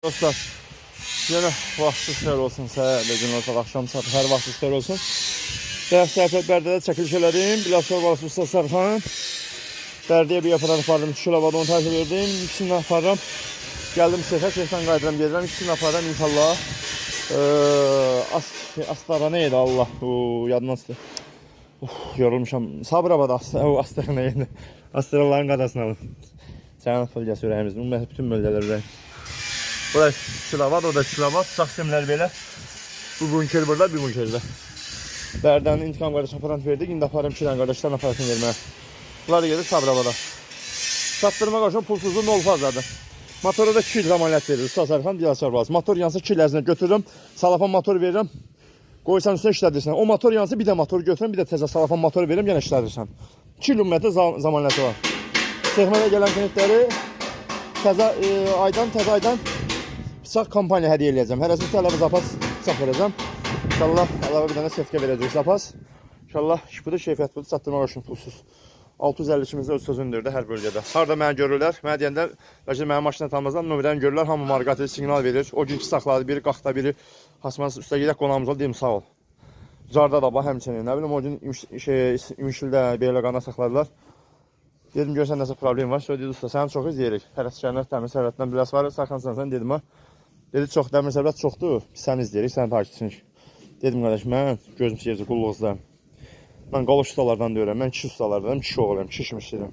Dostlar, yine vaxtınız xeyir olsun, səhərlə gün olsa, axşam saat, hər vaxtınız xeyir olsun. Bəyək səhifət Bərdədə çəkiliş elədim. Biləşor Balası Usta Sərxan. Bərdiyə bir yapıdan apardım, 2 kilovada onu tərk verdim. İkisini apardım. Gəldim seyfə, seyfdən qaydıram, gedirəm. İkisini apardım inşallah. Astara neydi Allah? Yadımdan çıxdı. Yorulmuşam. Sabır abada Astara neydi? Astaraların qadasını alın. Sənin fölgəsi ürəyimizdir. Ümumiyyətlə bütün bölgələr ürəyim. Bu da 2 kilovat, o da 2 kilovat. Sağ sistemlər belə. Bu bunker burada, bir bunkerdə. Bərdənin intikam qardaş aparat verdik. İndi aparım 2 dənə qardaşlarla aparatını verməyə. Bunlar gedir Sabirabada. Çatdırma qarşı pulsuzluğu 0 fazadır. Motora da 2 il amaliyat verir. Usta Sərxan Biləşor Balası. Motor yansa 2 il ərzində götürürüm. Salafan motor verirəm. Qoysan üstünə işlədirsən. O motor yansa bir də motor götürürüm. Bir də təzə salafan motor verirəm. Yenə işlədirsən. 2 il ümumiyyətlə zamaниyyatı var. Sexmədə gələn klientləri təzə aydan bıçaq kampaniya hədiyyə eləyəcəm. Hərəsində əlavə zapas bıçaq verəcəm. İnşallah əlavə bir dənə sefkə verəcək zapas. İnşallah iş budur, keyfiyyət budur. Çatdırma qarşın pulsuz. 652-imizdə öz sözündür də hər bölgədə. Harada mənə görürlər, mənə deyəndə, bəlkə mənim maşına tanımazdan nömrəni görürlər, hamı marqatı siqnal verir. O gün 2 saxladı, biri qaxda, biri hasmanız üstə gedək qonağımız oldu, deyim sağ ol. Zarda da bax həmçinin, nə bilim o gün İmişildə belə qana saxladılar. Dedim görsən nəsə problem var, söyledi usta, səni çox izləyirik. Fərəsçənlər təmir sərvətdən biraz var, Sərxansan dedim ha. Dedi çox, dəmir sərvət çoxdur, biz səni izləyirik, səni takipçinik. Dedim qardaş, mən gözüm seyirci, qulluğuzdayım. Mən qaloş ustalardan deyirəm, mən kişi ustalardan, kişi oğluyam, kişi işmişdirəm.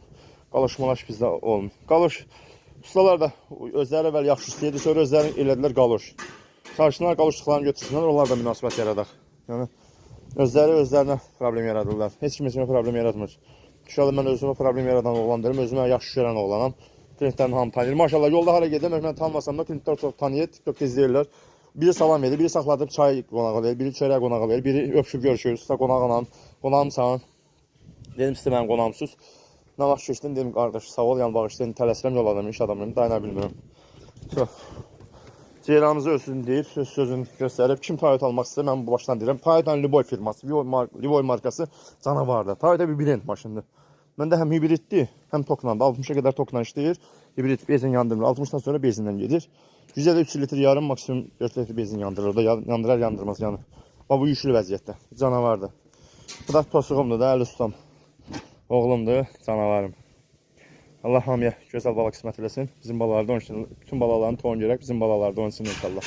Qaloş bizdə olmuyor. Qaloş ustalar da özləri əvvəl yaxşı istəyirdi, sonra özləri elədilər qaloş. Qarşılar qaloşluqlarını götürsünlər, onlar da münasibət yaradaq. Yəni, özlərinə problem yaradırlar. Heç kim heç problem yaratmır. Şurada mən özümə problem yaradan oğlanlarım, özümə yaxşı görən oğlanam. Klientlərini hamı tanıyır. Maşallah yolda hara gedirəm, mən tanımasam da klientlər çox tanıyır, TikTok izləyirlər. Biri salam verir, biri saxladıb çay qonağı verir, biri çörək qonağı verir, biri öpüşüb görüşür, usta qonağımsan. Dedim sizə mənim qonağımsız. Nə vaxt keçdim, dedim qardaş sağ ol, yan bağışlayın, tələsirəm yol adamım, iş adamım, dayana bilmirəm. Ceyranımızı özünü deyib, sözünü göstərib, kim Toyota almaq istəyir, mən bu başdan deyirəm. Toyota Liboy firması, Liboy markası canavardır. Toyota bir brend maşındır. Məndə həm hibriddir, həm toklandı. 60'a qədər toklan işləyir. Hibrid benzin yandırmır. 60'dan sonra benzindən gedir. Güzel 3 litre yarım, maksimum 4 litre benzin yandırır. Orada yandırar, yandırmaz yanır. Bax bu yüklü vəziyyətdə. Canavardır. Bu da tosuğumdur da, əli ustam. Oğlumdur, canavarım. Allah hamıya gözəl bala qismət eləsin. Bizim balalarda onun üçün, bütün balaların toyunu görək, bizim balalarda onun üçün inşallah.